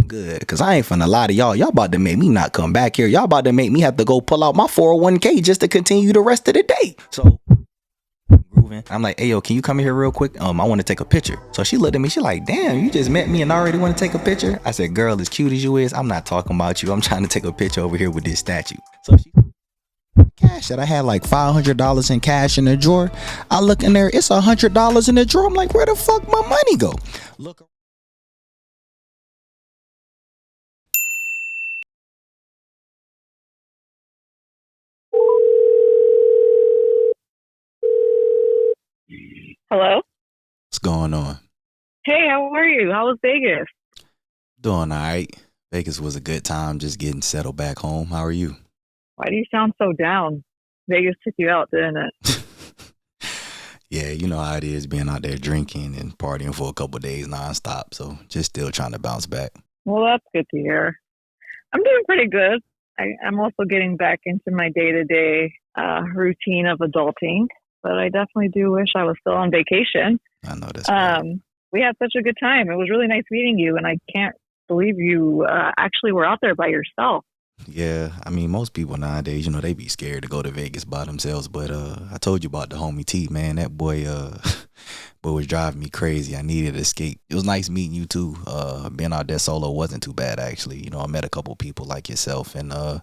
good, because I ain't finna lie to y'all. Y'all about to make me not come back here. Y'all about to make me have to go pull out my 401k just to continue the rest of the day. So grooving. I'm like, hey yo, can you come here real quick? I want to take a picture. So she looked at me. She like, damn, you just met me and already want to take a picture? I said, girl, as cute as you is, I'm not talking about you. I'm trying to take a picture over here with this statue. So she cash that I had like $500 in cash in the drawer. I look in there, it's $100 in the drawer. I'm like, where the fuck my money go? Look. Hello? What's going on? Hey, how are you? How was Vegas? Doing all right. Vegas was a good time, just getting settled back home. How are you? Why do you sound so down? Vegas took you out, didn't it? Yeah, you know how it is being out there drinking and partying for a couple of days nonstop. So just still trying to bounce back. Well, that's good to hear. I'm doing pretty good. I'm also getting back into my day-to-day routine of adulting, but I definitely do wish I was still on vacation. I know that's right. We had such a good time. It was really nice meeting you, and I can't believe you actually were out there by yourself. Yeah, I mean, most people nowadays, you know, they be scared to go to Vegas by themselves. But I told you about the homie T, man. That boy boy was driving me crazy. I needed to escape. It was nice meeting you too. Being out there solo wasn't too bad, actually. You know, I met a couple people like yourself, and I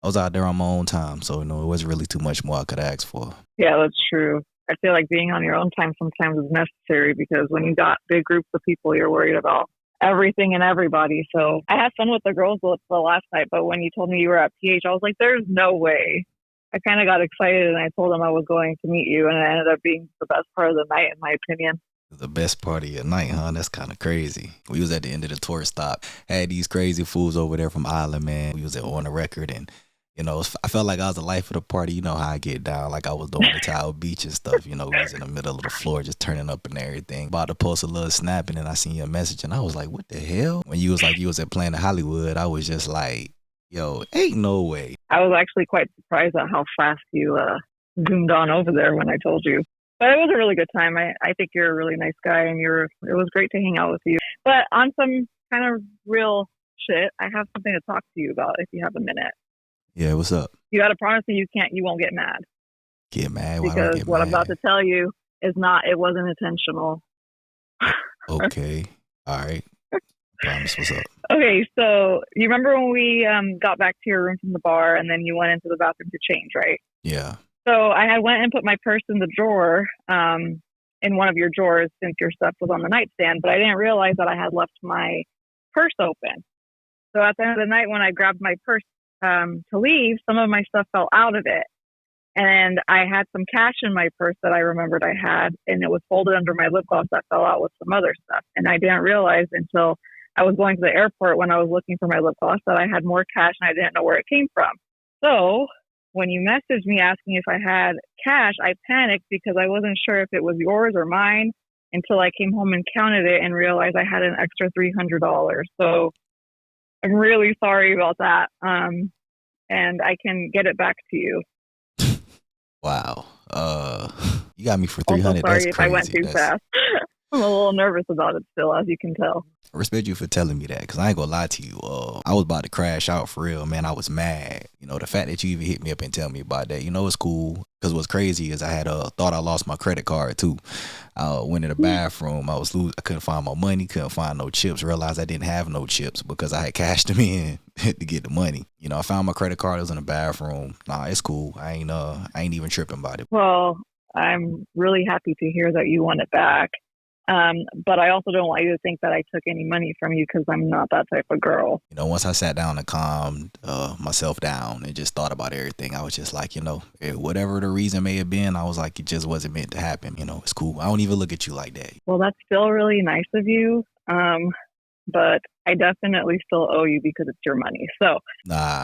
was out there on my own time. So, you know, it wasn't really too much more I could ask for. Yeah, that's true. I feel like being on your own time sometimes is necessary because when you got big groups of people, you're worried about everything and everybody. So I had fun with the girls the last night, but when you told me you were at PH, I was like, there's no way. I kind of got excited and I told them I was going to meet you, and it ended up being the best part of the night, in my opinion. The best part of your night, huh? That's kind of crazy. We was at the end of the tour stop. Had these crazy fools over there from Ireland, man. We was on the record, and you know, I felt like I was the life of the party. You know how I get down, like I was doing the Tower Beach and stuff. You know, we was in the middle of the floor just turning up and everything. About to post a little snap, and then I seen your message, and I was like, what the hell? When you was like, you was at Planet Hollywood, I was just like, yo, ain't no way. I was actually quite surprised at how fast you zoomed on over there when I told you. But it was a really good time. I think you're a really nice guy, and it was great to hang out with you. But on some kind of real shit, I have something to talk to you about if you have a minute. Yeah, what's up? You got to promise me you won't get mad. Get mad? Why because do I get what mad? I'm about to tell you it wasn't intentional. Okay. All right. Promise. What's up? Okay, so you remember when we got back to your room from the bar and then you went into the bathroom to change, right? Yeah. So I had went and put my purse in the drawer, in one of your drawers since your stuff was on the nightstand, but I didn't realize that I had left my purse open. So at the end of the night when I grabbed my purse to leave, some of my stuff fell out of it. And I had some cash in my purse that I remembered I had, and it was folded under my lip gloss that fell out with some other stuff. And I didn't realize until I was going to the airport when I was looking for my lip gloss that I had more cash and I didn't know where it came from. So when you messaged me asking if I had cash, I panicked because I wasn't sure if it was yours or mine until I came home and counted it and realized I had an extra $300. So I'm really sorry about that. And I can get it back to you. Wow. You got me for 300. Also, sorry That's if crazy. I went too fast. I'm a little nervous about it still, as you can tell. I respect you for telling me that, because I ain't gonna lie to you. I was about to crash out for real, man. I was mad. You know, the fact that you even hit me up and tell me about that, you know, it's cool. Because what's crazy is I had thought I lost my credit card too. I went in the bathroom. I couldn't find my money, couldn't find no chips. Realized I didn't have no chips because I had cashed them in to get the money. You know, I found my credit card. It was in the bathroom. Nah, it's cool. I ain't even tripping about it. Well, I'm really happy to hear that you want it back. But I also don't want you to think that I took any money from you because I'm not that type of girl. You know, once I sat down and calmed myself down and just thought about everything, I was just like, you know, whatever the reason may have been, I was like, it just wasn't meant to happen. You know, it's cool. I don't even look at you like that. Well, that's still really nice of you. But I definitely still owe you because it's your money. So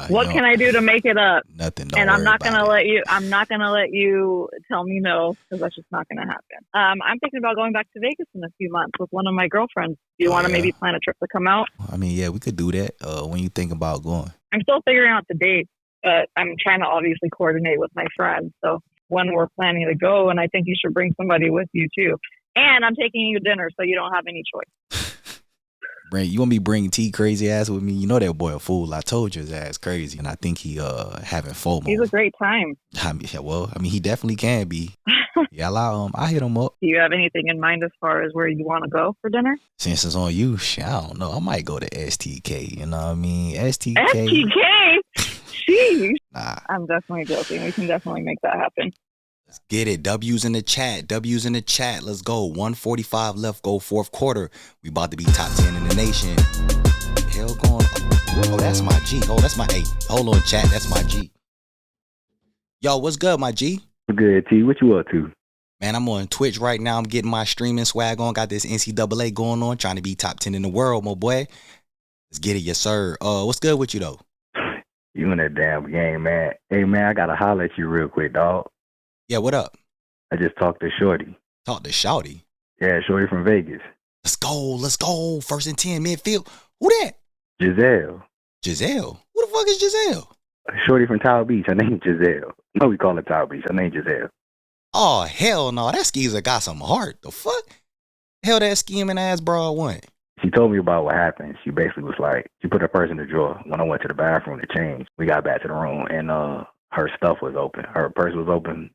what can I do to make it up? Nothing. And I'm not going to let you tell me no, because that's just not going to happen. I'm thinking about going back to Vegas in a few months with one of my girlfriends. Do you want to maybe plan a trip to come out? I mean, yeah, we could do that. When you think about going? I'm still figuring out the date, but I'm trying to obviously coordinate with my friends. So when we're planning to go, and I think you should bring somebody with you too. And I'm taking you to dinner, so you don't have any choice. You want me to bring T crazy ass with me? You know that boy a fool. I told you his ass crazy, and I think he having FOMO. He's a great time. I mean, he definitely can be. Yeah, I hit him up. Do you have anything in mind as far as where you want to go for dinner? Since it's on you, shit, I don't know. I might go to STK. You know what I mean? STK. STK? Jeez. Nah. I'm definitely joking. We can definitely make that happen. Let's get it. W's in the chat. W's in the chat. Let's go. 145 left. Go fourth quarter. We about to be top 10 in the nation. Hell going. Oh, that's my G. Oh, that's my A. Hold on, chat. That's my G. Yo, what's good, my G? Good, T. What you up to? Man, I'm on Twitch right now. I'm getting my streaming swag on. Got this NCAA going on. Trying to be top 10 in the world, my boy. Let's get it, yes, sir. What's good with you, though? You in that damn game, man. Hey, man, I got to holler at you real quick, dog. Yeah, what up? I just talked to Shorty. Talk to Shouty. Yeah, Shorty from Vegas. Let's go. First and 10, midfield. Who that? Giselle. Giselle? Who the fuck is Giselle? Shorty from Tower Beach. Her name Giselle. No, we call her Tower Beach. Her name Giselle. Oh, hell no. That skeezer got some heart. The fuck? Hell, that scheming ass broad won. She told me about what happened. She basically was like, she put her purse in the drawer. When I went to the bathroom to change, we got back to the room, and her stuff was open. Her purse was open.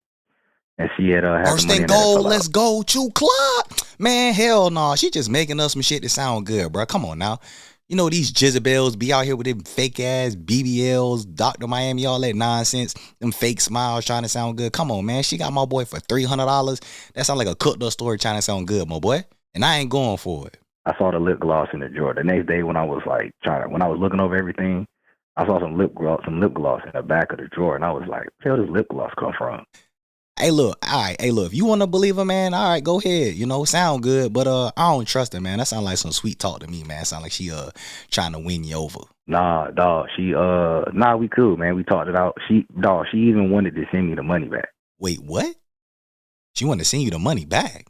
And she had first and goal, let's go, Chew Club. Man, hell no. She just making us some shit that sound good, bro. Come on now. You know these Jezebels be out here with them fake ass BBLs, Dr. Miami, all that nonsense. Them fake smiles trying to sound good. Come on, man. She got my boy for $300. That sound like a cooked up story trying to sound good, my boy. And I ain't going for it. I saw the lip gloss in the drawer. The next day when I was when I was looking over everything, I saw some lip gloss in the back of the drawer, and I was like, where does lip gloss come from? Hey, look, all right. Hey, look, if you want to believe her, man, all right, go ahead. You know, sound good, but I don't trust her, man. That sound like some sweet talk to me, man. Sound like she trying to win you over. Nah, dog. We cool, man. We talked it out. She even wanted to send me the money back. Wait, what? She wanted to send you the money back?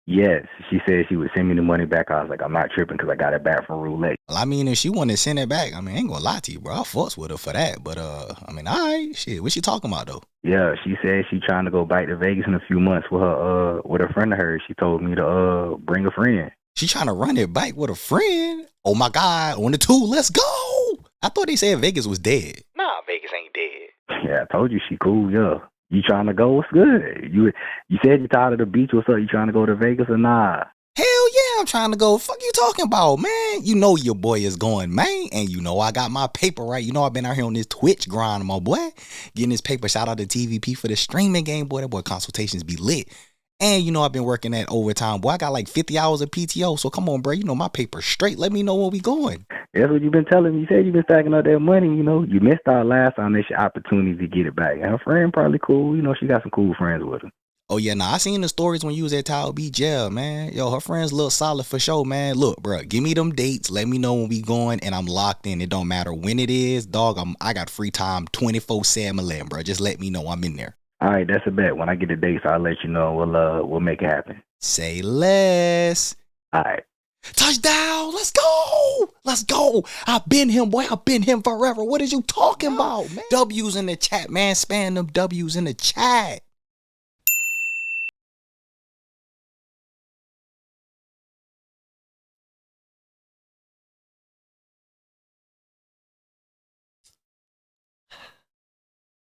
Yes, she said she would send me the money back. I was like, I'm not tripping because I got it back from Roulette. Well, I mean, if she wanted to send it back, I mean, I ain't gonna lie to you, bro. I fucks with her for that. But I mean, all right, shit. What she talking about though? Yeah, she said she trying to go back to Vegas in a few months with a friend of hers. She told me to bring a friend. She trying to run it back with a friend? Oh my God, on the 2, let's go. I thought they said Vegas was dead. Nah, Vegas ain't dead. Yeah, I told you she cool, yeah. You trying to go? What's good? You said you're tired of the beach. What's up? You trying to go to Vegas or nah? Hell yeah, I'm trying to go. Fuck you talking about, man? You know your boy is going, man. And you know I got my paper right. You know I've been out here on this Twitch grind, my boy. Getting this paper. Shout out to TVP for the streaming game, boy. That boy consultations be lit. And you know I've been working that overtime, boy. I got like 50 hours of PTO. So come on, bro. You know my paper straight. Let me know where we going. That's what you've been telling me. You said you've been stacking up that money. You know, you missed out last time. There's your opportunity to get it back. And her friend probably cool. You know, she got some cool friends with her. Oh, yeah. Nah, I seen the stories when you was at Tower Beach jail, man. Yo, her friends look solid for sure, man. Look, bro, give me them dates. Let me know when we going, and I'm locked in. It don't matter when it is, dog. I got free time 24/7, bro. Just let me know I'm in there. All right, that's a bet. When I get the dates, I'll let you know. We'll make it happen. Say less. All right. Touchdown. Let's go. Let's go. I've been him, boy. I've been him forever. What is you talking about, man? W's in the chat, man. Spam them W's in the chat.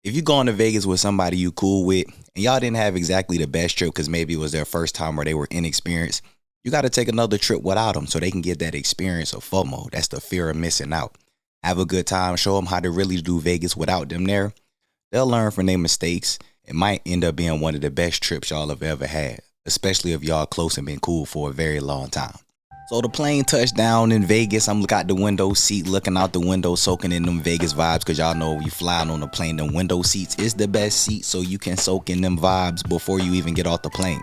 If you going to Vegas with somebody you cool with and y'all didn't have exactly the best trip because maybe it was their first time or they were inexperienced, you got to take another trip without them so they can get that experience of FOMO. That's the fear of missing out. Have a good time. Show them how to really do Vegas without them there. They'll learn from their mistakes. It might end up being one of the best trips y'all have ever had, especially if y'all close and been cool for a very long time. So the plane touched down in Vegas. I'm looking out the window seat, looking out the window, soaking in them Vegas vibes. Cause y'all know you flying on the plane, them window seats is the best seat. So you can soak in them vibes before you even get off the plane.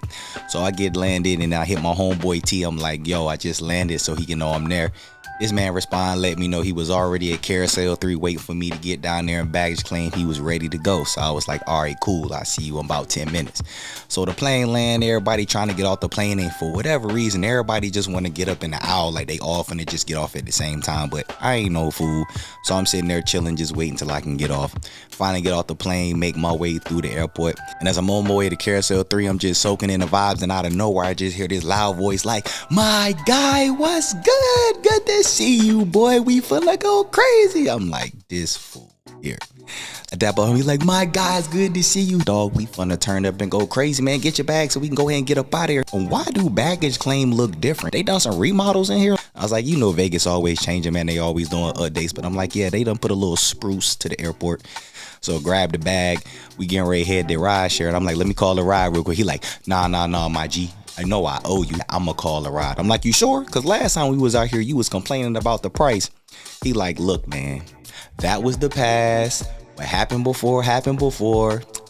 So I get landed and I hit my homeboy T. I'm like, yo, I just landed so he can know I'm there. This man responded, let me know he was already at Carousel 3 waiting for me to get down there and baggage claim. He was ready to go. So I was like, all right, cool. I'll see you in about 10 minutes. So the plane land, everybody trying to get off the plane, and for whatever reason, everybody just want to get up in the aisle like they all finna just get off at the same time. But I ain't no fool. So I'm sitting there chilling, just waiting till I can get off. Finally get off the plane, make my way through the airport. And as I'm on my way to Carousel 3, I'm just soaking in the vibes, and out of nowhere, I just hear this loud voice like, my guy, what's good? Good to see you, boy. We finna go crazy. I'm like, this fool here. I dap on him. He's like, my guy, it's good to see you, dog. We finna turn up and go crazy, man. Get your bag so we can go ahead and get up out of here. And why do baggage claim look different? They done some remodels in here. I was like, you know, Vegas always changing, man. They always doing updates. But I'm like, yeah, they done put a little spruce to the airport. So grab the bag. We getting ready to head the ride share. And I'm like, let me call the ride real quick. He like, nah, my G. I know I owe you. I'ma call the ride. I'm like, you sure? Because last time we was out here, you was complaining about the price. He like, look, man, that was the past. What happened before.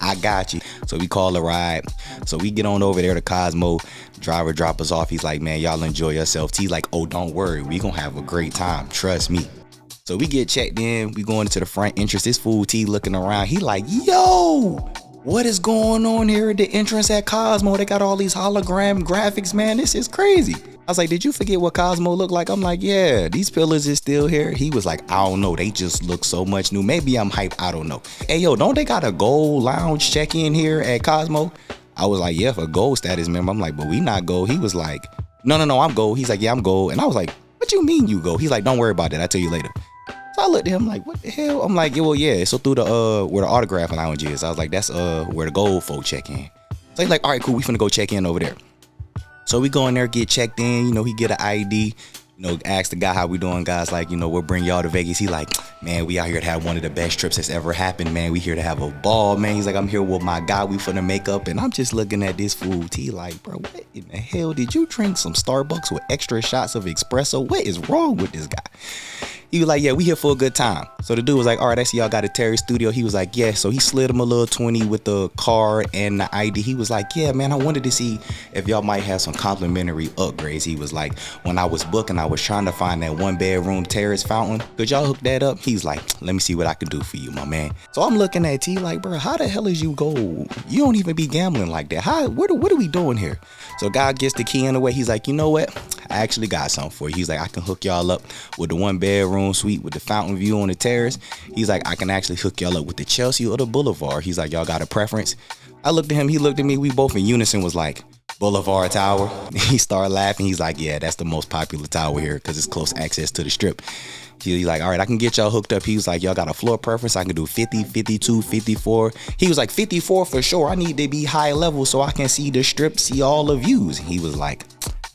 I got you. So we call the ride. So we get on over there to Cosmo. Driver drop us off. He's like, man, y'all enjoy yourself. T like, oh, don't worry. We gonna have a great time. Trust me. So we get checked in. We going into the front entrance. This fool T looking around. He like, yo, what is going on here at the entrance at Cosmo? They got all these hologram graphics, man. This is crazy. I was like, did you forget what Cosmo looked like? I'm like, yeah, these pillars is still here. He was like, I don't know. They just look so much new. Maybe I'm hyped. I don't know. Hey, yo, don't they got a gold lounge check-in here at Cosmo? I was like, yeah, for gold status member. I'm like, but we not gold. He was like, no, I'm gold. He's like, yeah, I'm gold. And I was like, what you mean you gold? He's like, don't worry about that. I'll tell you later. So I looked at him like, what the hell? I'm like, yeah, well, yeah. So through the where the autograph lounge is, I was like, that's where the gold folk check in. So he's like, all right, cool. We finna go check in over there. So we go in there, get checked in. You know, he get an ID. You know, ask the guy how we doing. Guys like, you know, we'll bring y'all to Vegas. He like, man, we out here to have one of the best trips that's ever happened, man. We here to have a ball, man. He's like, I'm here with my guy. We finna make up. And I'm just looking at this fool T like, bro, what in the hell? Did you drink some Starbucks with extra shots of espresso? What is wrong with this guy? He was like, yeah, we here for a good time. So the dude was like, all right, I see y'all got a Terry studio. He was like, yeah. So he slid him a little 20 with the card and the ID. He was like, yeah, man, I wanted to see if y'all might have some complimentary upgrades. He was like, when I was booking, I was trying to find that 1-bedroom terrace fountain. Could y'all hook that up? He's like, let me see what I can do for you, my man. So I'm looking at T like, bro, how the hell is you gold? You don't even be gambling like that. What are we doing here? So guy gets the key in the way. He's like, you know what? I actually got something for you. He's like, I can hook y'all up with the 1-bedroom suite with the fountain view on the terrace. He's like, I can actually hook y'all up with the Chelsea or the Boulevard. He's like, y'all got a preference? I looked at him. He looked at me. We both in unison was like, Boulevard Tower. He started laughing. He's like, yeah, that's the most popular tower here because it's close access to the strip. He's like, all right, I can get y'all hooked up. He was like, y'all got a floor preference? I can do 50, 52, 54. He was like, 54 for sure. I need to be high level so I can see the strip, see all the views. He was like,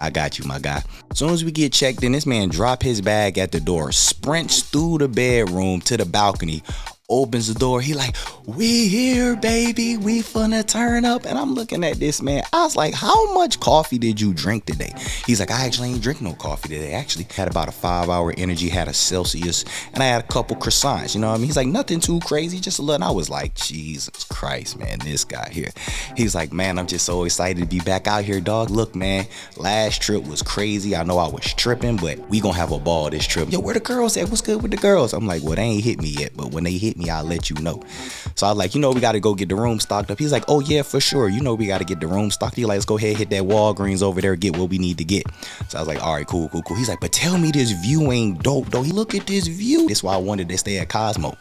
I got you, my guy. As soon as we get checked in, this man drop his bag at the door, sprints through the bedroom to the balcony, opens the door. He like, we here, baby. We finna turn up. And I'm looking at this man. I was like, how much coffee did you drink today? He's like, I actually ain't drink no coffee today. I actually had about a 5-hour energy, had a Celsius, and I had a couple croissants. You know what I mean? He's like, nothing too crazy, just a little. And I was like, Jesus Christ, man, this guy here. He's like, man, I'm just so excited to be back out here, dog. Look, man, last trip was crazy. I know I was tripping, but we gonna have a ball this trip. Yo, where the girls at? What's good with the girls? I'm like, well, they ain't hit me yet, but when they hit me, I'll let you know. So I was like, you know, we got to go get the room stocked up. He's like, oh yeah, for sure. You know, we got to get the room stocked. He's like, let's go ahead, hit that Walgreens over there, get what we need to get. So I was like, all right, cool. He's like, but tell me this view ain't dope though. He look at this view. That's why I wanted to stay at Cosmo.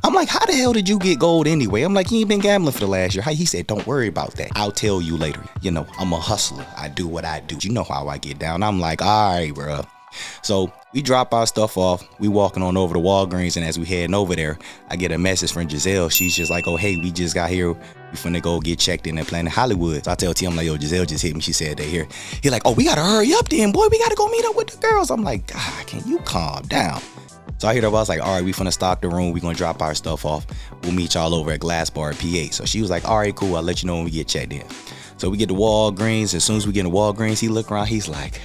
I'm like, how the hell did you get gold anyway? I'm like, you ain't been gambling for the last year. He said, don't worry about that. I'll tell you later. You know, I'm a hustler. I do what I do. You know how I get down. I'm like, all right, bro. So we drop our stuff off. We walking on over to Walgreens, and as we heading over there, I get a message from Giselle. She's just like, oh, hey, we just got here. We finna go get checked in at Planet Hollywood. So I tell T, I'm like, yo, Giselle just hit me. She said they here. He like, oh, we gotta hurry up then, boy. We gotta go meet up with the girls. I'm like, God, can you calm down? So I hear her, I was like, all right, we finna stock the room. We gonna drop our stuff off. We'll meet y'all over at Glass Bar PA. So she was like, all right, cool. I'll let you know when we get checked in. So we get to Walgreens. As soon as we get to Walgreens, he look around. He's like,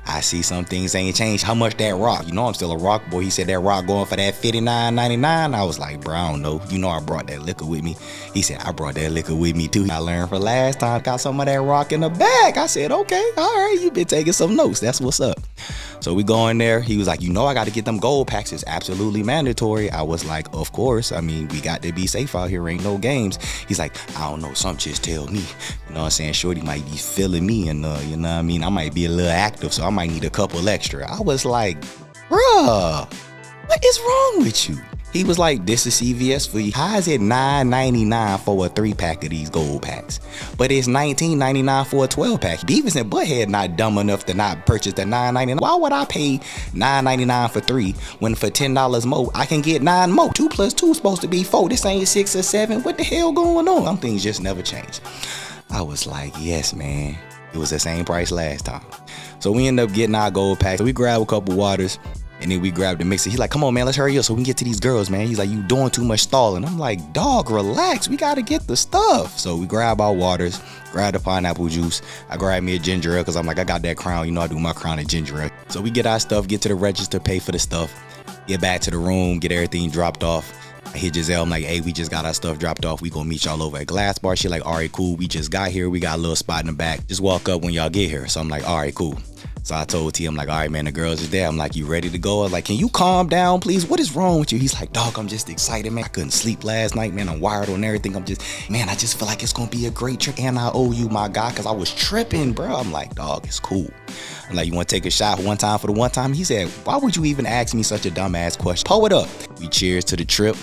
I see some things ain't changed. How much that rock? You know I'm still a rock boy. He said that rock going for that $59.99. I was like, bro, I don't know. You know I brought that liquor with me. He said, I brought that liquor with me too. I learned from last time. Got some of that rock in the bag. I said, okay, all right. You been taking some notes. That's what's up. So we go in there. He was like, you know, I got to get them gold packs. It's absolutely mandatory. I was like, of course. I mean, we got to be safe out here. Ain't no games. He's like, I don't know. Some just tell me. You know what I'm saying? Shorty might be feeling me, and you know what I mean? I might be a little active, so I might need a couple extra. I was like, bruh, what is wrong with you? He was like, this is CVS for you. How is it $9.99 for a 3-pack of these gold packs? But it's $19.99 for a 12-pack. Beavis and Butthead not dumb enough to not purchase the $9.99. Why would I pay $9.99 for 3 when for $10 more, I can get 9 more? 2 plus 2 is supposed to be 4. This ain't 6 or 7. What the hell going on? Some things just never change. I was like, yes, man. It was the same price last time. So we end up getting our gold packs. So we grab a couple waters. And then we grabbed the mixer. He's like, come on, man, let's hurry up so we can get to these girls, man. He's like, you doing too much stalling. I'm like, dog, relax. We got to get the stuff. So we grab our waters, grab the pineapple juice. I grab me a ginger ale because I'm like, I got that crown. You know, I do my crown of ginger ale. So we get our stuff, get to the register, pay for the stuff, get back to the room, get everything dropped off. I hit Giselle. I'm like, hey, we just got our stuff dropped off. We gonna meet y'all over at Glass Bar. She like, all right, cool. We just got here. We got a little spot in the back. Just walk up when y'all get here. So I'm like, all right, cool. So I told T, I'm like, all right, man, the girls is there. I'm like, you ready to go? I was like, can you calm down, please? What is wrong with you? He's like, dog, I'm just excited, man. I couldn't sleep last night, man. I'm wired on everything. I just feel like it's going to be a great trip. And I owe you, my guy, because I was tripping, bro. I'm like, dog, it's cool. I'm like, you want to take a shot one time for the one time? He said, why would you even ask me such a dumbass question? Pull it up. We cheers to the trip.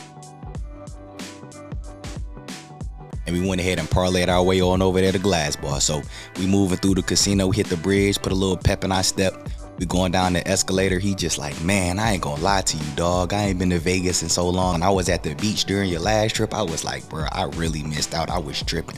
And we went ahead and parlayed our way on over there to Glass Bar. So we moving through the casino, hit the bridge, put a little pep in our step. We going down the escalator. He just like, man, I ain't gonna lie to you, dog. I ain't been to Vegas in so long. I was at the beach during your last trip. I was like, bro, I really missed out. I was tripping.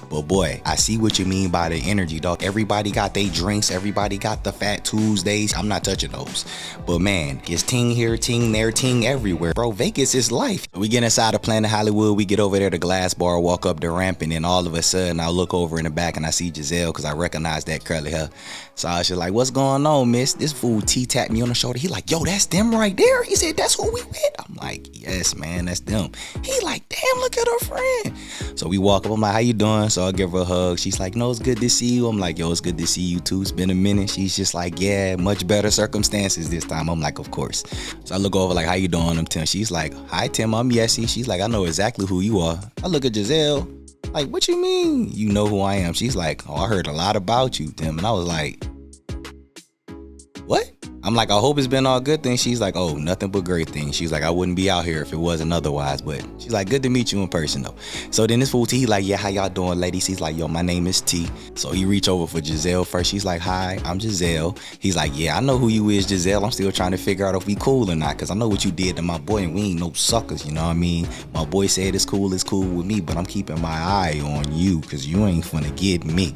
But boy, I see what you mean by the energy, dog. Everybody got their drinks. Everybody got the Fat Tuesdays. I'm not touching those. But man, it's ting here, ting there, ting everywhere. Bro, Vegas is life. We get inside of Planet Hollywood. We get over there to Glass Bar, walk up the ramp, and then all of a sudden I look over in the back and I see Giselle because I recognize that curly hair. So I was just like, what's going on, miss? This fool T-tapped me on the shoulder. He like, yo, that's them right there. He said, that's who we with. I'm like, yes, man, that's them. He like, damn, look at her friend. So we walk up. I'm like, how you doing? So I give her a hug. She's like, no, it's good to see you. I'm like, yo, it's good to see you too. It's been a minute. She's just like, yeah, much better circumstances this time. I'm like, of course. So I look over like, how you doing? I'm Tim. She's like, hi, Tim, I'm Yessie. She's like, I know exactly who you are. I look at Giselle. Like, what you mean? You know who I am? She's like, oh, I heard a lot about you, Tim. And I was like, what? I'm like, I hope it's been all good things. She's like, oh, nothing but great things. She's like, I wouldn't be out here if it wasn't otherwise. But she's like, good to meet you in person, though. So then this fool T, he like, yeah, how y'all doing, ladies? He's like, yo, my name is T. So he reach over for Giselle first. She's like, hi, I'm Giselle. He's like, yeah, I know who you is, Giselle. I'm still trying to figure out if we cool or not, because I know what you did to my boy, and we ain't no suckers, you know what I mean? My boy said it's cool with me, but I'm keeping my eye on you, because you ain't finna get me.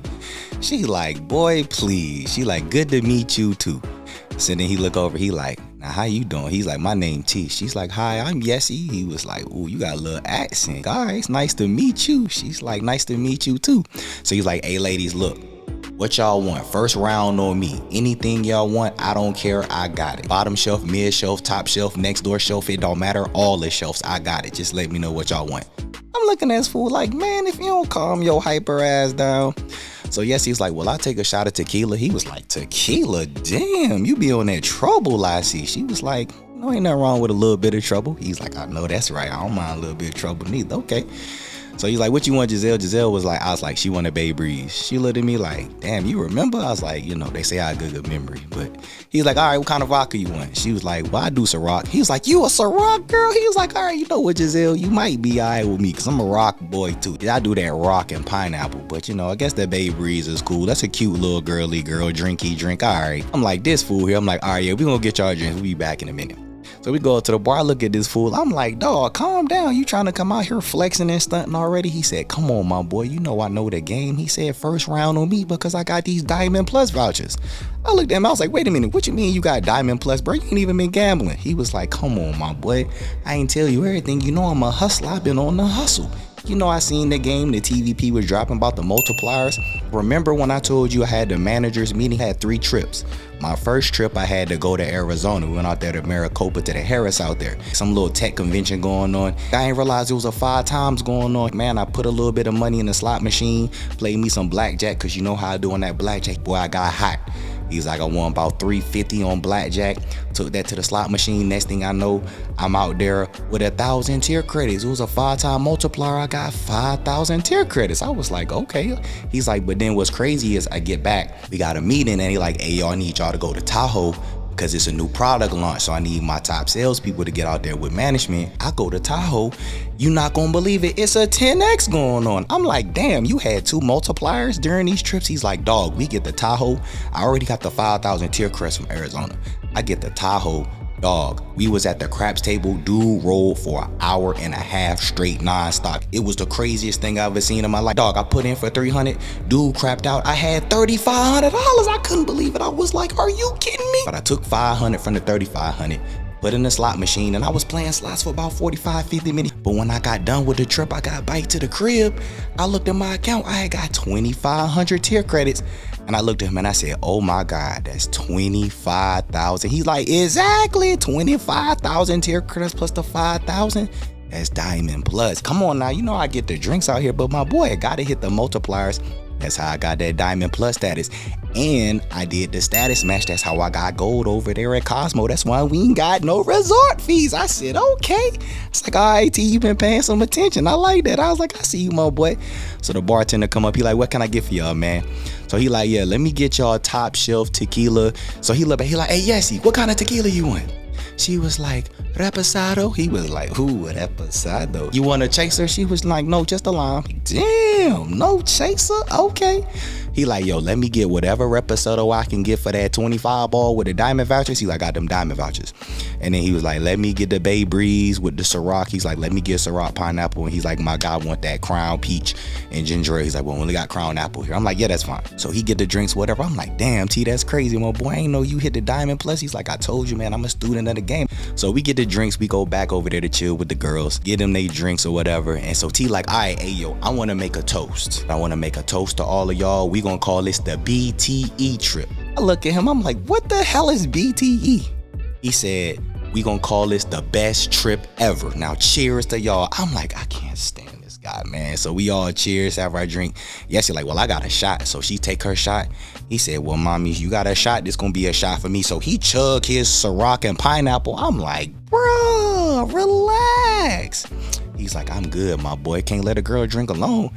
She like, boy, please. She like, good to meet you, too. So then he look over, he like, now how you doing? He's like, my name T. She's like, hi, I'm Yessie. He was like, ooh, you got a little accent. All right, it's nice to meet you. She's like, nice to meet you too. So he's like, hey ladies, look, what y'all want? First round on me. Anything y'all want, I don't care, I got it. Bottom shelf, mid shelf, top shelf, next door shelf, it don't matter. All the shelves, I got it. Just let me know what y'all want. I'm looking at this fool like, man, if you don't calm your hyper ass down. So yes, he's like, well, I'll take a shot of tequila. He was like, tequila? Damn, you be on that trouble, I see. She was like, no, ain't nothing wrong with a little bit of trouble. He's like, I know that's right. I don't mind a little bit of trouble neither. Okay. So he's like, what you want, Giselle? Giselle was like, I was like, she wanted Bay Breeze. She looked at me like, damn, you remember? I was like, you know, they say I have a good memory. But he's like, all right, what kind of vodka you want? She was like, well, I do Ciroc. He was like, you a Ciroc girl? He was like, all right, you know what, Giselle, you might be all right with me because I'm a rock boy too. I do that rock and pineapple. But, you know, I guess that Bay Breeze is cool. That's a cute little girly girl, drinky drink. All right. I'm like, this fool here. I'm like, all right, yeah, we gonna get y'all drinks. We'll be back in a minute. So we go to the bar, look at this fool. I'm like, dog, calm down. You trying to come out here flexing and stunting already? He said, come on, my boy. You know I know the game. He said, first round on me because I got these Diamond Plus vouchers. I looked at him. I was like, wait a minute. What you mean you got Diamond Plus, bro? You ain't even been gambling. He was like, come on, my boy. I ain't tell you everything. You know I'm a hustler. I've been on the hustle. You know, I seen the game, the TVP was dropping about the multipliers. Remember when I told you I had the managers meeting, had 3 trips. My first trip, I had to go to Arizona. We went out there to Maricopa to the Harris out there. Some little tech convention going on. I ain't realized it was a 5 times going on. Man, I put a little bit of money in the slot machine, played me some blackjack, because you know how I do on that blackjack. Boy, I got hot. He's like, I won about $350 on blackjack. Took that to the slot machine. Next thing I know, I'm out there with 1,000 tier credits. It was a 5-time multiplier. I got 5,000 tier credits. I was like, okay. He's like, but then what's crazy is I get back, we got a meeting, and he like, hey, y'all, I need y'all to go to Tahoe because it's a new product launch. So I need my top salespeople to get out there with management. I go to Tahoe. You not gonna believe it. It's a 10X going on. I'm like, damn, you had 2 multipliers during these trips? He's like, dog, we get the Tahoe. I already got the 5,000 tier crest from Arizona. I get the Tahoe. Dog, we was at the craps table. Dude rolled for an hour and a half straight non-stop. It was the craziest thing I ever seen in my life. Dog, I put in for 300. Dude crapped out. I had $3,500. I couldn't believe it. I was like, are you kidding me? But I took 500 from the 3,500, put in the slot machine, and I was playing slots for about 45-50 minutes. But when I got done with the trip, I got back to the crib. I looked at my account. I had got 2,500 tier credits. And I looked at him and I said, oh my God, that's 25,000. He's like, exactly, 25,000 tier credits plus the 5,000. That's Diamond Plus. Come on now, you know I get the drinks out here, but my boy, I gotta hit the multipliers. That's how I got that Diamond Plus status. And I did the status match. That's how I got gold over there at Cosmo. That's why we ain't got no resort fees. I said, okay. It's like, all right, T, you been paying some attention. I like that. I was like, I see you, my boy. So the bartender come up. He like, what can I get for y'all, man? So he like, yeah, let me get y'all top shelf tequila. So he like, hey, Yessie, what kind of tequila you want? She was like, reposado. He was like, ooh, reposado. You want a chaser? She was like, no, just a lime. Damn, no chaser? Okay. He like, yo, let me get whatever reposado I can get for that 25 ball with the diamond vouchers. He like, I got them diamond vouchers. And then he was like, let me get the Bay Breeze with the Ciroc. He's like, let me get Ciroc pineapple. And he's like, my God, want that Crown Peach and ginger ale. He's like, well, we only got Crown Apple here. I'm like, yeah, that's fine. So he get the drinks, whatever. I'm like, damn, T, that's crazy, my boy. I ain't know you hit the Diamond Plus. He's like, I told you, man, I'm a student of the game. So we get the drinks. We go back over there to chill with the girls, get them they drinks or whatever. And so T like, all right, hey, yo, I want to make a toast. I want to make a toast to all of y'all. We gonna call this the BTE trip. I look at him. I'm like, what the hell is BTE? He said, we gonna call this the best trip ever. Now, cheers to y'all. I'm like, I can't stand this guy, man. So we all cheers after I drink. Yes, like, well, I got a shot. So she take her shot. He said, well, mommy, you got a shot. This gonna be a shot for me. So he chug his Ciroc and pineapple. I'm like, bro, relax. He's like, I'm good, my boy. Can't let a girl drink alone.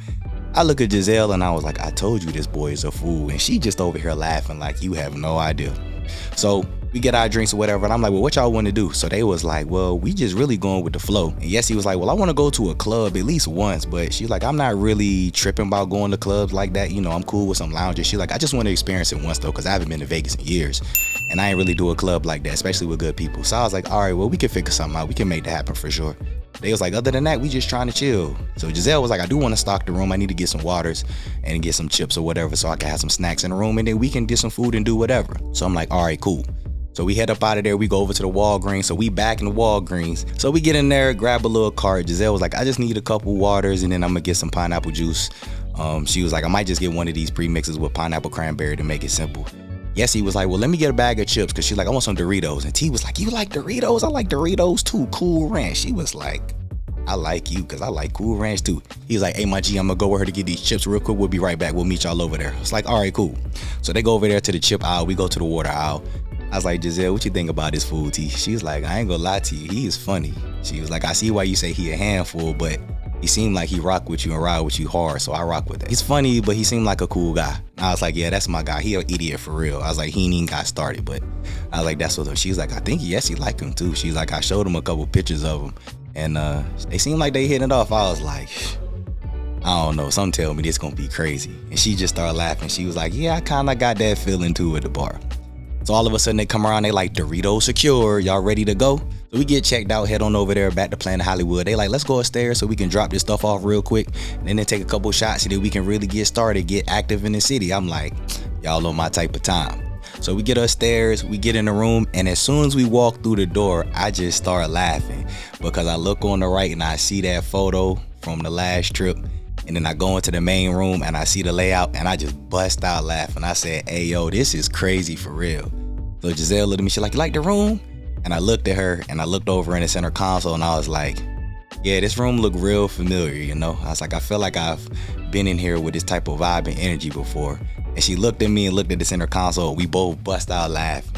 I look at Giselle and I was like, I told you this boy is a fool. And she just over here laughing like you have no idea. So we get our drinks or whatever. And I'm like, well, what y'all want to do? So they was like, well, we just really going with the flow. And yes, he was like, well, I want to go to a club at least once. But she's like, I'm not really tripping about going to clubs like that. You know, I'm cool with some lounges. She's like, I just want to experience it once though, because I haven't been to Vegas in years. And I ain't really do a club like that, especially with good people. So I was like, all right, well, we can figure something out. We can make that happen for sure. They was like, other than that, we just trying to chill. So Giselle was like, I do want to stock the room. I need to get some waters and get some chips or whatever so I can have some snacks in the room and then we can get some food and do whatever. So I'm like, all right, cool. So we head up out of there. We go over to the Walgreens. So we back in the Walgreens. So we get in there, grab a little cart. Giselle was like, I just need a couple waters and then I'm going to get some pineapple juice. She was like, I might just get one of these premixes with pineapple cranberry to make it simple. Yes, he was like, well, let me get a bag of chips because she's like, I want some Doritos. And T was like, you like Doritos? I like Doritos too. Cool Ranch. She was like, I like you because I like Cool Ranch too. He's like, hey, my G, I'm going to go with her to get these chips real quick. We'll be right back. We'll meet y'all over there. It's like, all right, cool. So they go over there to the chip aisle. We go to the water aisle. I was like, Giselle, what you think about this fool, T? She was like, I ain't gonna lie to you. He is funny. She was like, I see why you say he a handful, but he seemed like he rock with you and ride with you hard, so I rock with it. He's funny, but he seemed like a cool guy. I was like, yeah, that's my guy. He an idiot for real. I was like, he ain't even got started, but I was like, that's what. She was like, I think yes, he like him too. She's like, I showed him a couple pictures of him, and they seemed like they hitting it off. I was like, I don't know. Some tell me this gonna be crazy, and she just started laughing. She was like, yeah, I kind of got that feeling too at the bar. So all of a sudden they come around, they like, Doritos secure, y'all ready to go? So we get checked out, head on over there back to Planet Hollywood. They like, let's go upstairs so we can drop this stuff off real quick and then take a couple shots so that we can really get started, get active in the city. I'm like, y'all on my type of time. So we get upstairs, we get in the room, and as soon as we walk through the door, I just start laughing because I look on the right and I see that photo from the last trip. And then I go into the main room and I see the layout and I just bust out laughing. I said, hey, yo, this is crazy for real. So Giselle looked at me, she's like, you like the room? And I looked at her and I looked over in the center console and I was like, Yeah, this room looked real familiar, you know. I was like, I feel like I've been in here with this type of vibe and energy before. And she looked at me and looked at the center console. We both bust out laughing.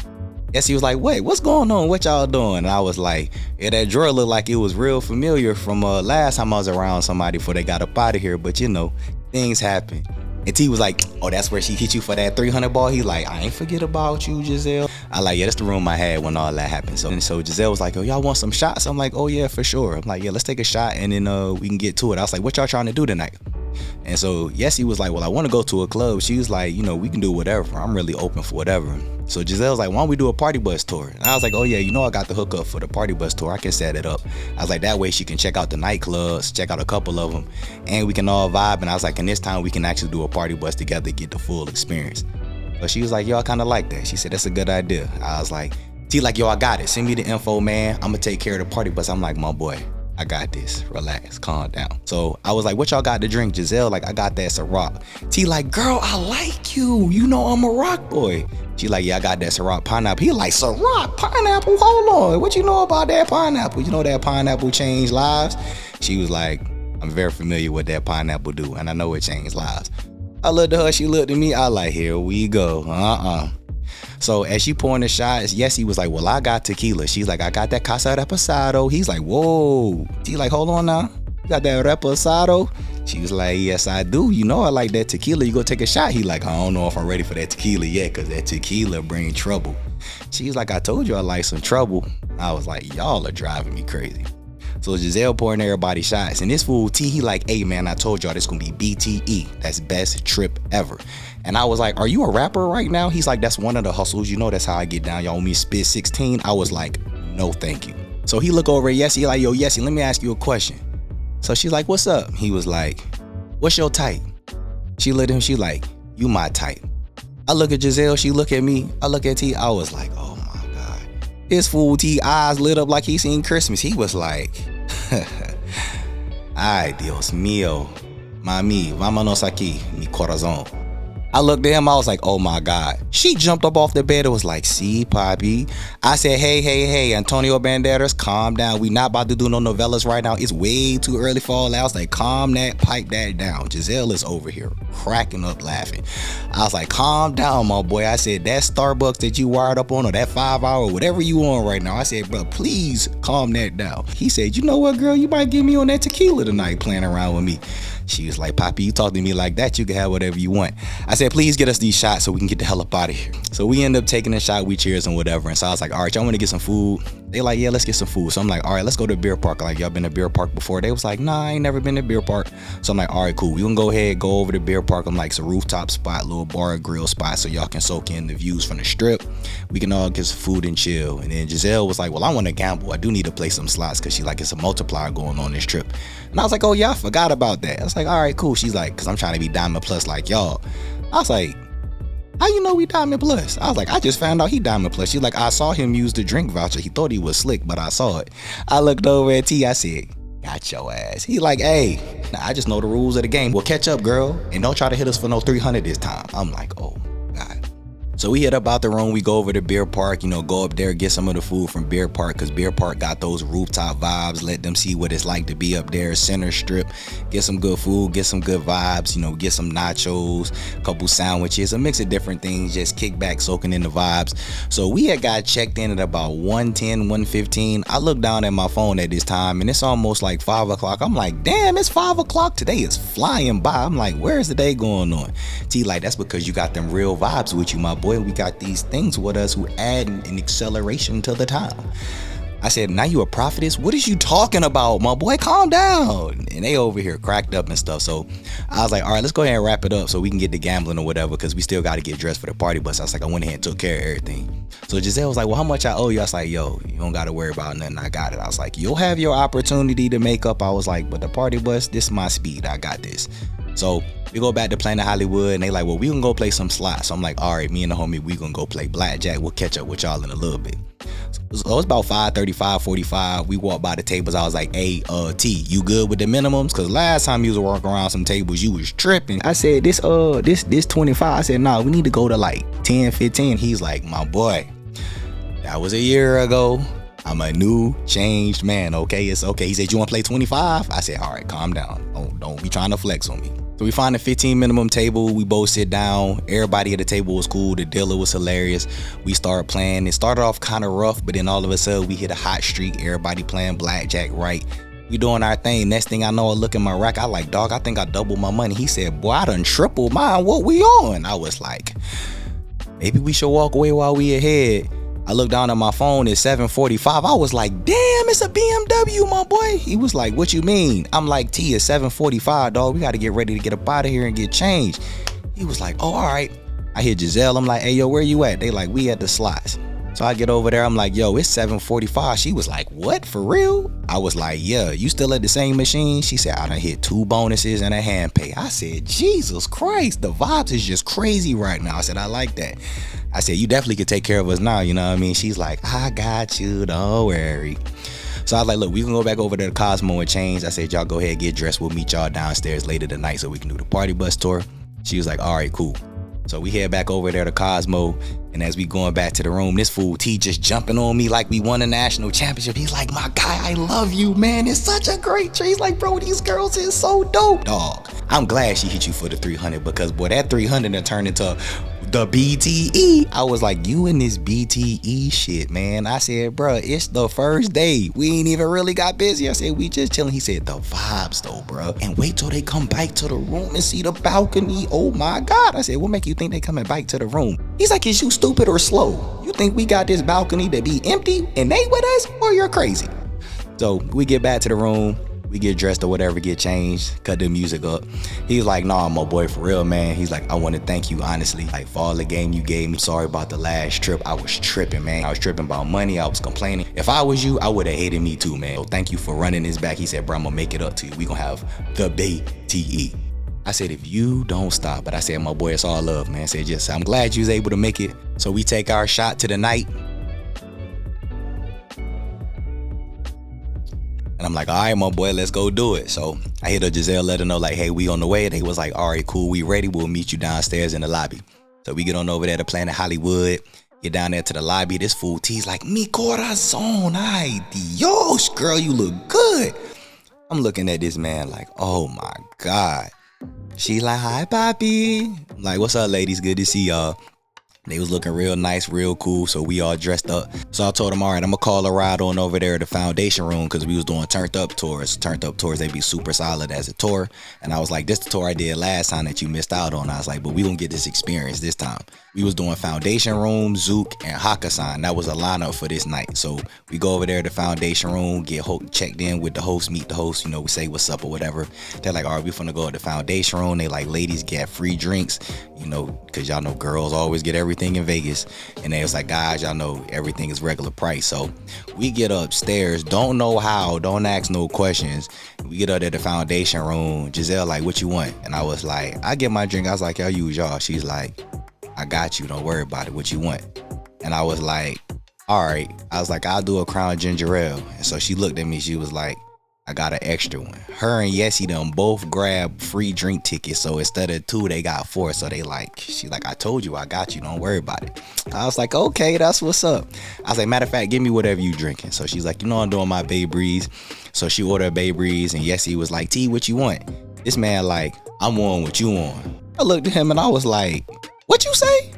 Yes, he was like, wait, what's going on? What y'all doing? And I was like, yeah, that drawer looked like it was real familiar from last time I was around somebody before they got up out of here. But you know, things happen. And T was like, oh, that's where she hit you for that 300 ball? He like, I ain't forget about you, Giselle. I like, yeah, that's the room I had when all that happened. So Giselle was like, oh, y'all want some shots? I'm like, oh, yeah, for sure. I'm like, yeah, let's take a shot and then we can get to it. I was like, what y'all trying to do tonight? And so, yes, he was like, well, I want to go to a club. She was like, you know, we can do whatever. I'm really open for whatever. So Giselle's like, why don't we do a party bus tour? And I was like, oh, yeah, you know, I got the hookup for the party bus tour. I can set it up. I was like, that way she can check out the nightclubs, check out a couple of them, and we can all vibe. And I was like, and this time we can actually do a party bus together, get the full experience. So she was like, yo, I kind of like that. She said, that's a good idea. I was like, T, like, yo, I got it. Send me the info, man. I'm going to take care of the party bus. I'm like, my boy, I got this. Relax, calm down. So I was like, what y'all got to drink? Giselle, like, I got that Ciroc. T, like, girl, I like you. You know I'm a rock boy. She like, yeah, I got that Ciroc pineapple. He like, Ciroc pineapple? Hold on. What you know about that pineapple? You know that pineapple changed lives? She was like, I'm very familiar with that pineapple do, and I know it changed lives. I looked at her, she looked at me. I like, here we go. So as she pouring the shots, yes, he was like, well, I got tequila. She's like, I got that Casa Reposado. He's like, whoa. She like, hold on now. You got that Reposado? She was like, yes, I do. You know I like that tequila. You go take a shot. He like, I don't know if I'm ready for that tequila yet, because that tequila bring trouble. She's like, I told you I like some trouble. I was like, y'all are driving me crazy. So Giselle pouring everybody shots. And this fool T, he like, hey man, I told y'all this gonna be BTE. That's best trip ever. And I was like, are you a rapper right now? He's like, that's one of the hustles. You know that's how I get down. Y'all want me to spit 16? I was like, no thank you. So he look over at Yessie like, yo, Yessie, let me ask you a question. So she's like, what's up? He was like, what's your type? She looked at him, she like, you my type. I look at Giselle, she look at me, I look at T, I was like, oh my God. His fool T eyes lit up like he seen Christmas. He was like, ay, Dios mío, mami, vámonos aquí, mi corazón. I looked at him, I was like, oh my God. She jumped up off the bed and was like, see, Poppy. I said, hey, Antonio Banderas, calm down. We not about to do no novellas right now. It's way too early for all that. I was like, calm that, pipe that down. Giselle is over here cracking up laughing. I was like, calm down, my boy. I said, that Starbucks that you wired up on, or that 5 hour, whatever you on right now. I said, bro, please calm that down. He said, you know what, girl, you might get me on that tequila tonight playing around with me. She was like, Poppy, you talk to me like that, you can have whatever you want. I said, please get us these shots so we can get the hell up out of here. So we end up taking a shot, we cheers and whatever. And so I was like, all right, y'all want to get some food? They like, yeah, let's get some food. So I'm like, all right, let's go to a beer park. Like, y'all been to a beer park before? They was like, nah, I ain't never been to a beer park. So I'm like, all right, cool. We gonna go ahead, go over to the beer park. I'm like, it's a rooftop spot, little bar grill spot, so y'all can soak in the views from the strip. We can all get some food and chill. And then Giselle was like, well, I want to gamble. I do need to play some slots, because she like, it's a multiplier going on this trip. And I was like, oh yeah, I forgot about that. I was like, all right, cool. She's like, because I'm trying to be Diamond Plus like y'all. I was like, how you know we Diamond Plus? I was like, I just found out he Diamond Plus. She's like, I saw him use the drink voucher. He thought he was slick, but I saw it. I looked over at T. I said, got your ass. He like, hey, I just know the rules of the game. Well, catch up, girl, and don't try to hit us for no 300 this time. I'm like, oh God. So we hit up out the room, we go over to Beer Park, you know, go up there, get some of the food from Beer Park, because Beer Park got those rooftop vibes. Let them see what it's like to be up there, center strip, get some good food, get some good vibes, you know, get some nachos, a couple sandwiches, a mix of different things, just kick back, soaking in the vibes. So we had got checked in at about 1:10, 1:15. I looked down at my phone at this time, and it's almost like 5 o'clock. I'm like, damn, it's 5 o'clock. Today is flying by. I'm like, where's the day going on? T like, that's because you got them real vibes with you, my boy. We got these things with us who add an acceleration to the time. I said, now you a prophetess? What is you talking about, my boy? Calm down. And they over here cracked up and stuff. So I was like, all right, let's go ahead and wrap it up so we can get to gambling or whatever, because we still got to get dressed for the party bus. I was like, I went ahead and took care of everything. So Giselle was like, well, how much I owe you? I was like, yo, you don't got to worry about nothing. I got it. I was like, you'll have your opportunity to make up. I was like, but the party bus, this is my speed. I got this. So we go back to Planet Hollywood, and they like, well, we gonna go play some slots. So I'm like, all right, me and the homie, we gonna go play blackjack. We'll catch up with y'all in a little bit. So it's about 5:30, 5:45. We walked by the tables. I was like, hey, T, you good with the minimums? Because last time you was walking around some tables, you was tripping. I said, this 25. I said, nah, we need to go to like 10, 15. He's like, my boy, that was a year ago. I'm a new, changed man, okay? It's okay. He said, you want to play 25? I said, all right, calm down. Don't be trying to flex on me. So we find a 15 minimum table. We both sit down. Everybody at the table was cool. The dealer was hilarious. We started playing. It started off kind of rough, but then all of a sudden we hit a hot streak. Everybody playing blackjack right. We doing our thing. Next thing I know, I look at my rack. I like, dog, I think I doubled my money. He said, boy, I done tripled mine. What we on? I was like, maybe we should walk away while we ahead. I looked down at my phone, it's 7:45. I was like, damn, it's a BMW, my boy. He was like, what you mean? I'm like, T, it's 7:45, dog. We got to get ready to get up out of here and get changed. He was like, oh, all right. I hear Giselle. I'm like, hey, yo, where you at? They like, we at the slots. So I get over there. I'm like, yo, it's 7:45. She was like, what, for real? I was like, yeah, you still at the same machine? She said, I done hit 2 bonuses and a hand pay. I said, Jesus Christ, the vibes is just crazy right now. I said, I like that. I said, you definitely could take care of us now, you know what I mean? She's like, I got you, don't worry. So I was like, look, we can go back over to the Cosmo and change. I said, y'all go ahead, get dressed. We'll meet y'all downstairs later tonight so we can do the party bus tour. She was like, all right, cool. So we head back over there to Cosmo, and as we going back to the room, this fool T just jumping on me like we won a national championship. He's like, my guy, I love you, man. It's such a great trade. He's like, bro, these girls is so dope. Dog, I'm glad she hit you for the 300 because, boy, that 300 done turned into the BTE. I was like, you in this BTE shit, man. I said, bro, it's the first day. We ain't even really got busy. I said, we just chilling. He said, the vibes though, bro. And wait till they come back to the room and see the balcony. Oh my God. I said, what make you think they coming back to the room? He's like, is you stupid or slow? You think we got this balcony to be empty and they with us, or you're crazy? So we get back to the room. We get dressed or whatever, get changed, cut the music up. He's like, nah, my boy, for real, man. He's like, I want to thank you, honestly, like for all the game you gave me. Sorry about the last trip. I was tripping, man. I was tripping about money. I was complaining. If I was you, I would have hated me too, man. So thank you for running this back. He said, bro, I'm gonna make it up to you. We gonna have the BTE. I said, if you don't stop. But I said, my boy, it's all love, man. I said, just, I'm glad you was able to make it. So we take our shot to the night. And I'm like, all right, my boy, let's go do it. So I hit up Giselle, let her know, like, hey, we on the way. And they was like, all right, cool, we ready. We'll meet you downstairs in the lobby. So we get on over there to Planet Hollywood. Get down there to the lobby. This fool T's like, mi corazón, ay Dios, girl, you look good. I'm looking at this man like, oh my God. She like, hi, Poppy. I'm like, what's up, ladies? Good to see y'all. They was looking real nice, real cool, so we all dressed up. So I told them, all right, I'm gonna call a ride on over there to Foundation Room because we was doing turned up tours. Turned up tours, they be super solid as a tour. And I was like, this the tour I did last time that you missed out on. I was like, but we gonna get this experience this time. We was doing Foundation Room, Zook, and Hakkasan. That was a lineup for this night. So we go over there to Foundation Room, get checked in with the host, meet the host, you know, we say what's up or whatever. They're like, all right, we finna go to the Foundation Room. They like, ladies get free drinks, you know, because y'all know girls always get everything in Vegas. And they was like, guys, y'all know everything is regular price. So we get upstairs, don't know how, don't ask no questions. We get up at the Foundation Room. Giselle like, what you want? And I was like, I get my drink. I was like, y'all use y'all. She's like, I got you, don't worry about it, what you want? And I was like, all right. I was like, I'll do a Crown Ginger Ale. And so she looked at me, she was like, I got an extra one. Her and Yessie them both grabbed free drink tickets. So instead of 2, they got 4. So they like, she like, I told you, I got you, don't worry about it. I was like, okay, that's what's up. I was like, matter of fact, give me whatever you drinking. So she's like, you know, I'm doing my Bay Breeze. So she ordered a Bay Breeze, and Yessie was like, T, what you want? This man like, I'm on what you on. I looked at him and I was like, what you say?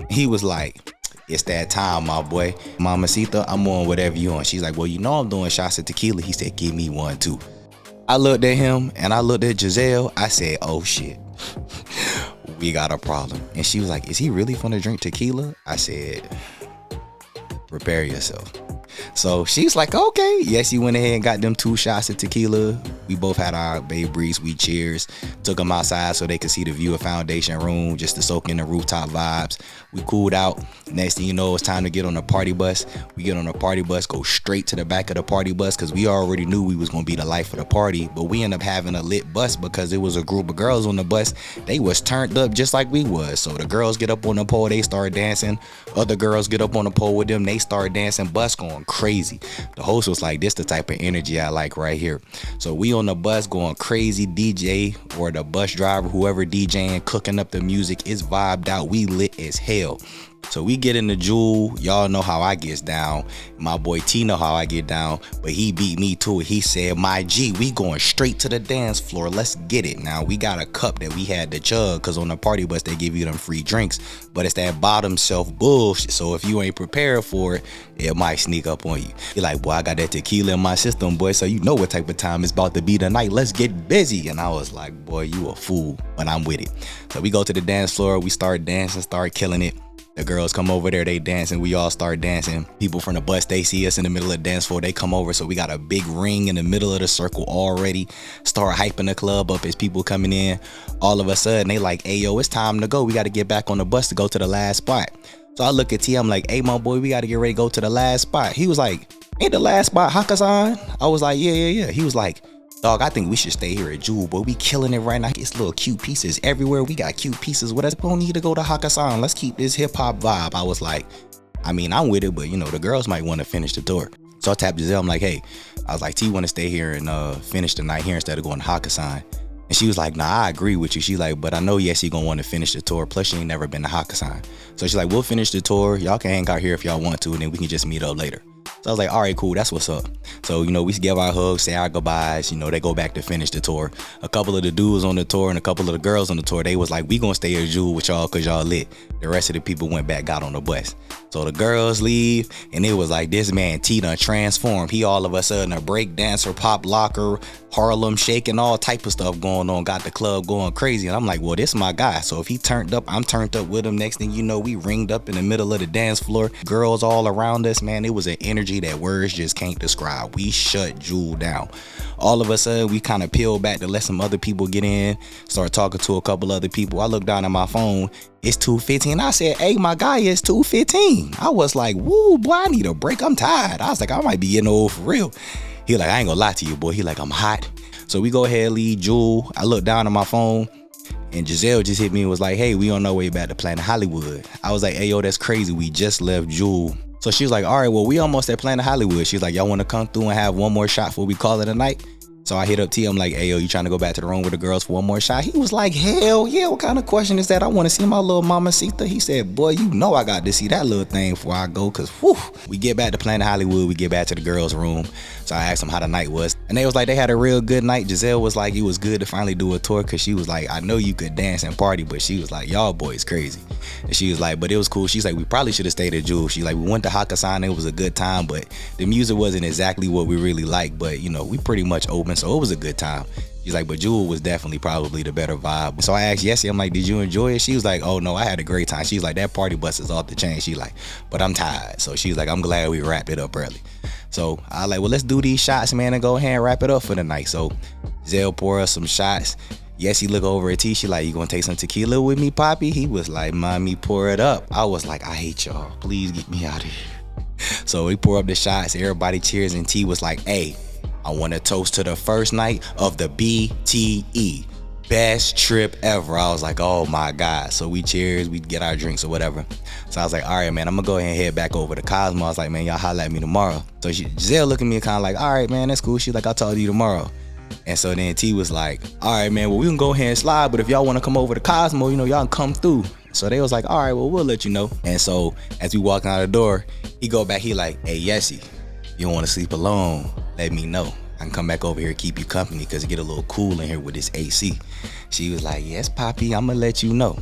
He was like, it's that time, my boy. Mamacita, I'm on whatever you on. She's like, well, you know I'm doing shots of tequila. He said, give me one too. I looked at him and I looked at Giselle. I said, oh shit, we got a problem. And she was like, is he really finna drink tequila? I said, prepare yourself. So she's like, okay. Yes, he went ahead and got them 2 shots of tequila. We both had our Bay Breeze. We cheers. Took them outside so they could see the view of Foundation Room, just to soak in the rooftop vibes. We cooled out. Next thing you know, it's time to get on a party bus. We get on a party bus, go straight to the back of the party bus because we already knew we was going to be the life of the party. But we ended up having a lit bus because it was a group of girls on the bus. They was turned up just like we was. So the girls get up on the pole, they start dancing. Other girls get up on the pole with them, they start dancing. Bus going crazy. The host was like, this the type of energy I like right here. So we on the bus going crazy. DJ or the bus driver, whoever DJing, cooking up the music, is vibed out. We lit as hell. So we get in the Jewel. Y'all know how I gets down. My boy T know how I get down, but he beat me to it. He said, my G, we going straight to the dance floor. Let's get it. Now we got a cup that we had to chug, cause on the party bus they give you them free drinks, but it's that bottom shelf bullshit. So if you ain't prepared for it, it might sneak up on you. You're like, boy, I got that tequila in my system, boy, so you know what type of time it's about to be tonight. Let's get busy. And I was like, boy, you a fool, but I'm with it. So we go to the dance floor. We start dancing, start killing it. The girls come over there, they dancing, we all start dancing. People from the bus, they see us in the middle of the dance floor, they come over, so we got a big ring in the middle of the circle already. Start hyping the club up as people coming in. All of a sudden, they like, hey, yo, it's time to go. We got to get back on the bus to go to the last spot. So I look at T, I'm like, hey, my boy, we got to get ready to go to the last spot. He was like, ain't the last spot Hakkasan? I was like, yeah. He was like, dog, I think we should stay here at Jewel, but we killing it right now. It's little cute pieces everywhere. We got cute pieces with us. We don't need to go to Hakkasan. Let's keep this hip hop vibe. I was like, I mean, I'm with it, but you know, the girls might want to finish the tour. So I tapped Giselle. I'm like, hey, I was like, T want to stay here and finish the night here instead of going to Hakkasan. And she was like, nah, I agree with you. She's like, but I know yes, you gonna want to finish the tour. Plus, she ain't never been to Hakkasan. So she's like, we'll finish the tour. Y'all can hang out here if y'all want to, and then we can just meet up later. So I was like, all right, cool, that's what's up. So, you know, we give our hugs, say our goodbyes, you know, they go back to finish the tour. A couple of the dudes on the tour and a couple of the girls on the tour, they was like, we gonna stay at Jewel with y'all cause y'all lit. The rest of the people went back, got on the bus. So the girls leave, and it was like, this man T done transformed. He all of a sudden a break dancer, pop locker, Harlem shaking, all type of stuff going on, got the club going crazy. And I'm like, well, this my guy. So if he turned up, I'm turned up with him. Next thing you know, we ringed up in the middle of the dance floor. Girls all around us, man. It was an energy that words just can't describe. We shut Jewel down. All of a sudden, we kind of peeled back to let some other people get in, start talking to a couple other people. I looked down at my phone. It's 2:15. I said, hey, my guy, it's 2:15. I was like, woo, boy, I need a break. I'm tired. I was like, I might be getting old for real. He like, I ain't gonna lie to you, boy. He like, I'm hot. So we go ahead, leave Jewel. I looked down at my phone, and Giselle just hit me and was like, hey, we on our way back to Planet Hollywood. I was like, hey, yo, that's crazy. We just left Jewel. So she was like, all right, well, we almost at Planet Hollywood. She's like, y'all want to come through and have one more shot before we call it a night? So I hit up T. I'm like, hey, yo, you trying to go back to the room with the girls for one more shot? He was like, hell yeah. What kind of question is that? I want to see my little mamacita. He said, boy, you know I got to see that little thing before I go. Cause whew, we get back to Planet Hollywood. We get back to the girls' room. So I asked them how the night was. And they was like, they had a real good night. Giselle was like, it was good to finally do a tour. Cause she was like, I know you could dance and party, but she was like, y'all boys crazy. And she was like, but it was cool. She's like, we probably should have stayed at Jewel. She's like, we went to Hakkasan. It was a good time, but the music wasn't exactly what we really liked. But you know, we pretty much open. So it was a good time. She's like, but Jewel was definitely probably the better vibe. So I asked Yessie, I'm like, did you enjoy it? She was like, oh no, I had a great time. She's like, that party bus is off the chain. She like, but I'm tired. So she's like, I'm glad we wrap it up early. So I like, well, let's do these shots, man, and go ahead and wrap it up for the night. So Zell pour us some shots. Yessie look over at T. She like, you gonna take some tequila with me, Poppy? He was like, mommy, pour it up. I was like, I hate y'all. Please get me out of here. So we pour up the shots. Everybody cheers, and T was like, hey, I want to toast to the first night of the BTE. Best trip ever. I was like, oh my God. So we cheers, we get our drinks or whatever. So I was like, all right, man, I'm gonna go ahead and head back over to Cosmo. I was like, man, y'all holler at me tomorrow. So Giselle looked at me kind of like, all right, man, that's cool. She's like, I'll talk to you tomorrow. And so then T was like, all right, man, well, we can go ahead and slide, but if y'all want to come over to Cosmo, you know, y'all can come through. So they was like, all right, well, we'll let you know. And so as we walk out the door, he go back, he like, hey, Yessie, you don't want to sleep alone, let me know. I can come back over here and keep you company because it get a little cool in here with this AC. She was like, yes, Poppy, I'm going to let you know.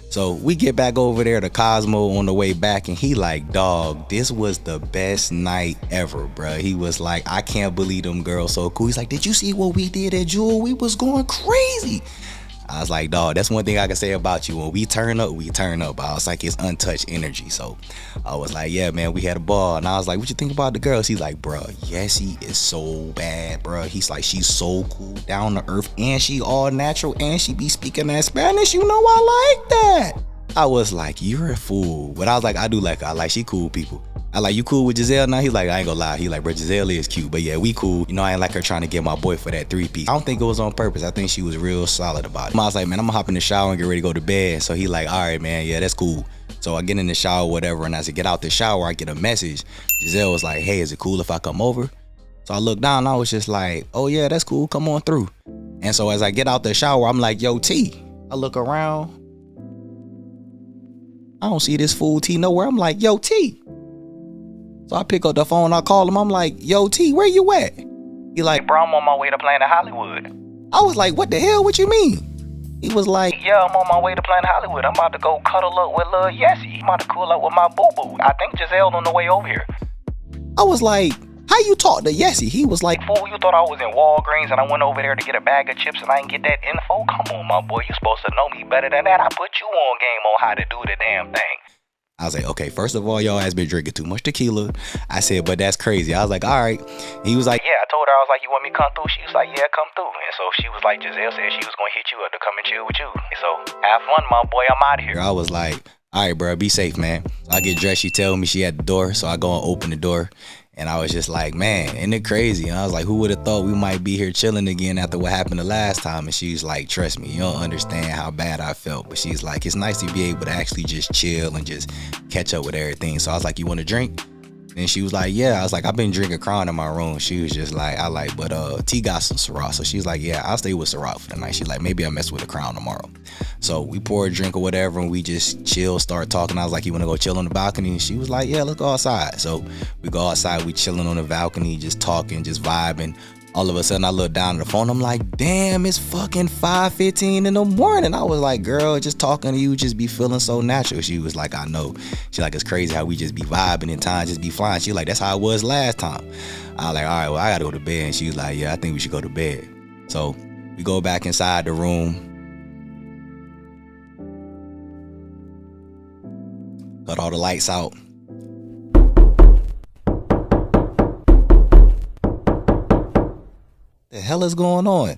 So we get back over there to Cosmo on the way back, and he like, dog, this was the best night ever, bro. He was like, I can't believe them girls so cool. He's like, did you see what we did at Jewel? We was going crazy. I was like, dog, that's one thing I can say about you. When we turn up, we turn up. I was like, it's untouched energy. So I was like, yeah, man, we had a ball. And I was like, what you think about the girls? He's like, bro, Yessie is so bad, bro. He's like, she's so cool, down to earth, and she all natural, and she be speaking that Spanish. You know, I like that. I was like, you're a fool. But I was like, I do like her. I like, she cool people. I like, you cool with Giselle now? He's like, I ain't gonna lie. He like, bro, Giselle is cute, but yeah, we cool. You know, I ain't like her trying to get my boy for that 3-piece. I don't think it was on purpose. I think she was real solid about it. I was like, man, I'm gonna hop in the shower and get ready to go to bed. So he like, all right, man, yeah, that's cool. So I get in the shower, whatever, and as I get out the shower, I get a message. Giselle was like, hey, is it cool if I come over? So I looked down, I was just like, oh yeah, that's cool, come on through. And so as I get out the shower, I'm like, yo, T. I look around. I don't see this fool T nowhere. I'm like, yo, T. So I pick up the phone, I call him. I'm like, yo, T, where you at? He like, bro, I'm on my way to Planet Hollywood. I was like, what the hell? What you mean? He was like, yeah, I'm on my way to Planet Hollywood. I'm about to go cuddle up with Lil Yessie. I'm about to cool up with my boo-boo. I think Giselle on the way over here. I was like, how you talk to Yessie? He was like, fool, you thought I was in Walgreens and I went over there to get a bag of chips and I didn't get that info? Come on, my boy. You supposed to know me better than that. I put you on game on how to do the damn thing. I was like, okay, first of all, y'all has been drinking too much tequila. I said, but that's crazy. I was like, all right. He was like, yeah, I told her, I was like, you want me to come through? She was like, yeah, come through. And so she was like, Giselle said she was going to hit you up to come and chill with you. And so have fun, my boy. I'm out of here. I was like, all right, bro, be safe, man. I get dressed. She tell me she at the door. So I go and open the door. And I was just like, man, isn't it crazy? And I was like, who would have thought we might be here chilling again after what happened the last time? And she's like, trust me, you don't understand how bad I felt. But she's like, it's nice to be able to actually just chill and just catch up with everything. So I was like, you want a drink? And she was like, yeah. I was like, I've been drinking Crown in my room. She was just like, but T got some Ciroc. So she's like, yeah, I'll stay with Ciroc for the night. She's like, maybe I'll mess with the Crown tomorrow. So we pour a drink or whatever and we just chill, start talking. I was like, you want to go chill on the balcony? And she was like, yeah, let's go outside. So we go outside, we chilling on the balcony, just talking, just vibing. All of a sudden I look down at the phone. I'm like, damn, it's fucking 5:15 in the morning. I was like, girl, just talking to you just be feeling so natural. She was like, I know. She's like, it's crazy how we just be vibing and time just be flying. She like, that's how it was last time. I was like, all right, well, I gotta go to bed. And she was like, yeah, I think we should go to bed. So we go back inside the room. Cut all the lights out. The hell is going on?